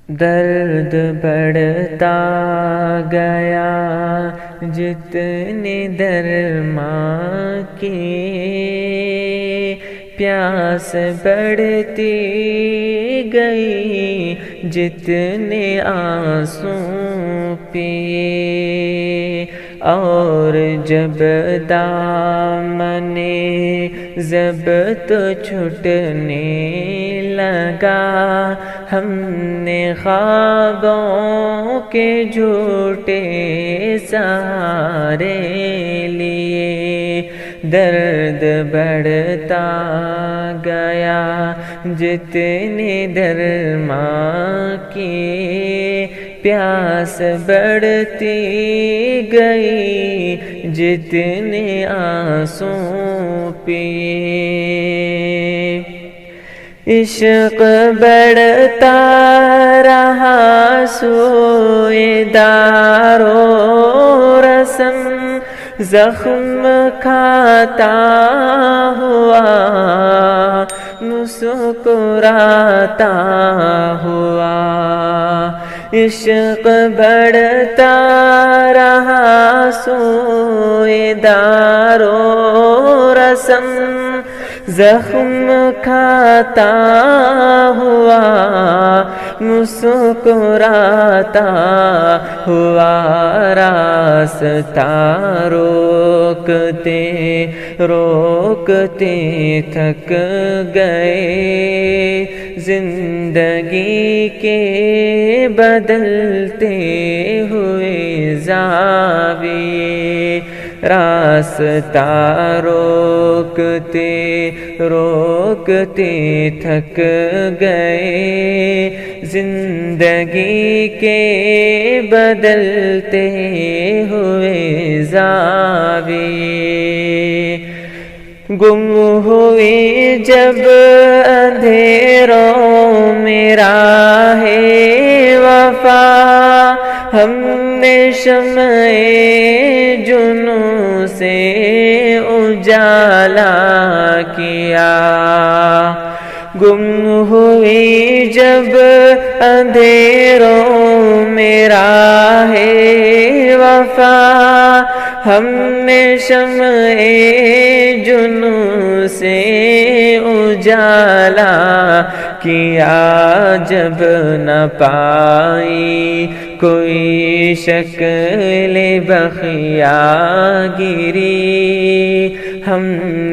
درد بڑھتا گیا جتنے درماں کی، پیاس بڑھتی گئی جتنے آنسو پیے، اور جب دامن ضبط چھٹنے لگا، ہم نے خوابوں کے جھوٹے سہارے لیے۔ درد بڑھتا گیا جتنے درماں کی، پیاس بڑھتی گئی جتنے آنسو پیے۔ عشق بڑھتا رہا سوئے دار و رسم، زخم کھاتا ہوا مسکراتا ہوا۔ عشق بڑھتا رہا سوئے دار و رسم، زخم کھاتا ہوا مسکراتا ہوا۔ راستہ روکتے روکتے تھک گئے، زندگی کے بدلتے ہوئے زاویے۔ راستہ روکتے روکتے تھک گئے، زندگی کے بدلتے ہوئے زاویے۔ گم ہوئی جب اندھیروں میں راہ وفا، ہم نے شمع جنوں سے اجالا کیا۔ گم ہوئی جب اندھیروں میں راہ وفا، ہم نے شمع جنوں سے اجالا کیا۔ جب نہ پائی کوئی شکل بخیا گری، ہم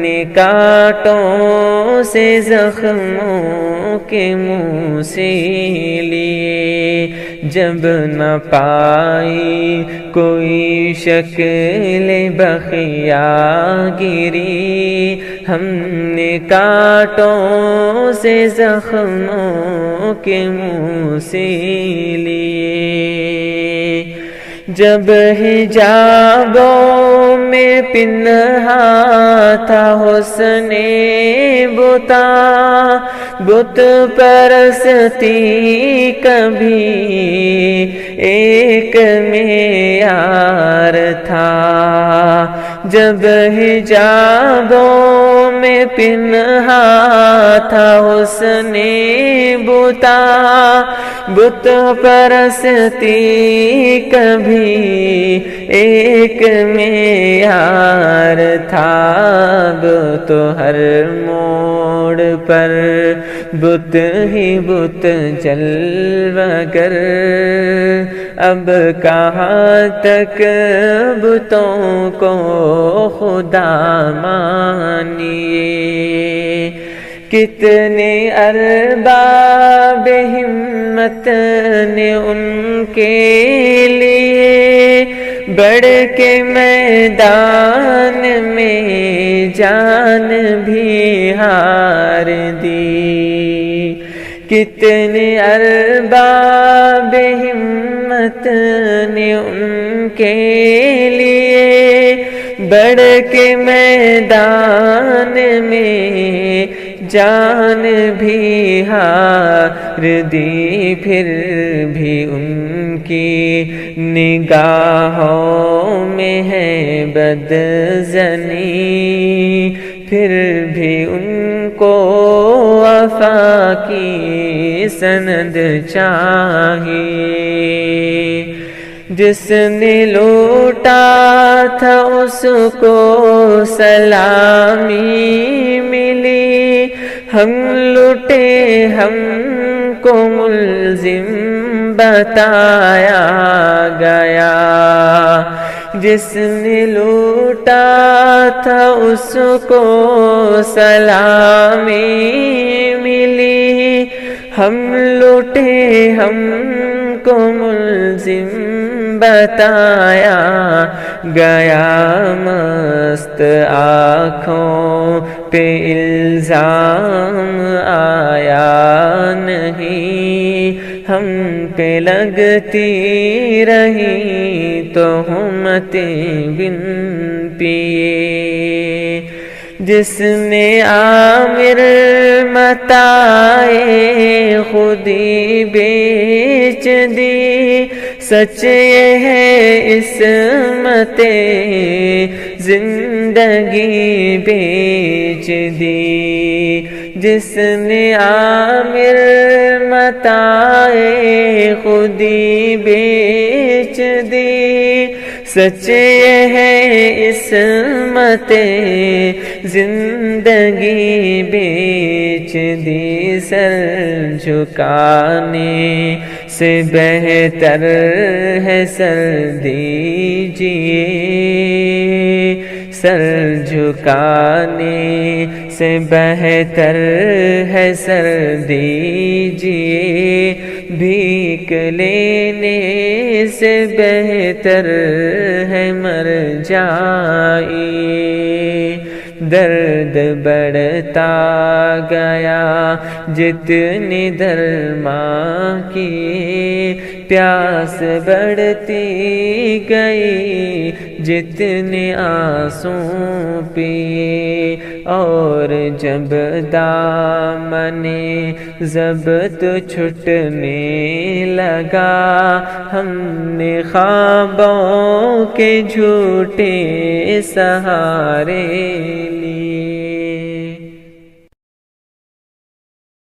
نے کانٹوں سے زخموں کے منہ سے لیے۔ جب نہ پائی کوئی شکل بخیا گری، ہم نے کانٹوں سے زخموں کے منہ سے لیے۔ جب حجابوں میں پنہا تھا حسن بتا، بت پرستی کبھی ایک معیار تھا۔ جب حجابوں میں پنہا تھا حسن بتا، بت پرستی کبھی ایک معیار تھا۔ اب تو ہر موڑ پر بت ہی بت جلوگر، اب کہاں تک بتوں کو خدا مانیے۔ کتنے ارباب ہمت نے ان کے لیے بڑھ کے میدان میں جان بھی ہار دی۔ کتنے ارباب ہمت نے ان کے لیے بڑھ کے میدان میں جان بھی ہار دی۔ پھر بھی ان کی نگاہوں میں ہے بدظنی، پھر بھی ان کو وفا کی سند چاہیے، جس نے لوٹا تھا اس کو سلامی ملی، ہم لوٹے ہم کو ملزم بتایا گیا، جس نے لوٹا تھا اس کو سلامی ملی، ہم لوٹے ہم کو ملزم بتایا گیا، مست آنکھوں پہ الزام آیا نہیں، ہم پہ لگتی رہی تہمتیں بن پیے، جس نے عامر متاع خودی بیچ دی، سچ یہ ہے عصمت زندگی بیچ دی، جس نے عامر متاع خودی بیچ دی، سچ یہ ہے عصمت زندگی بیچ دی، سر جھکانے سے بہتر ہے سر دیجیے، سر جھکانے سے بہتر ہے سر دیجیے، بھیک لینے سے بہتر ہے مر جائیے، درد بڑھتا گیا جتنی درماں کیے، پیاس بڑھتی گئی جتنے آنسو پیے، اور جب دامن ضبط چھٹنے لگا، ہم نے خوابوں کے جھوٹے سہارے لیے۔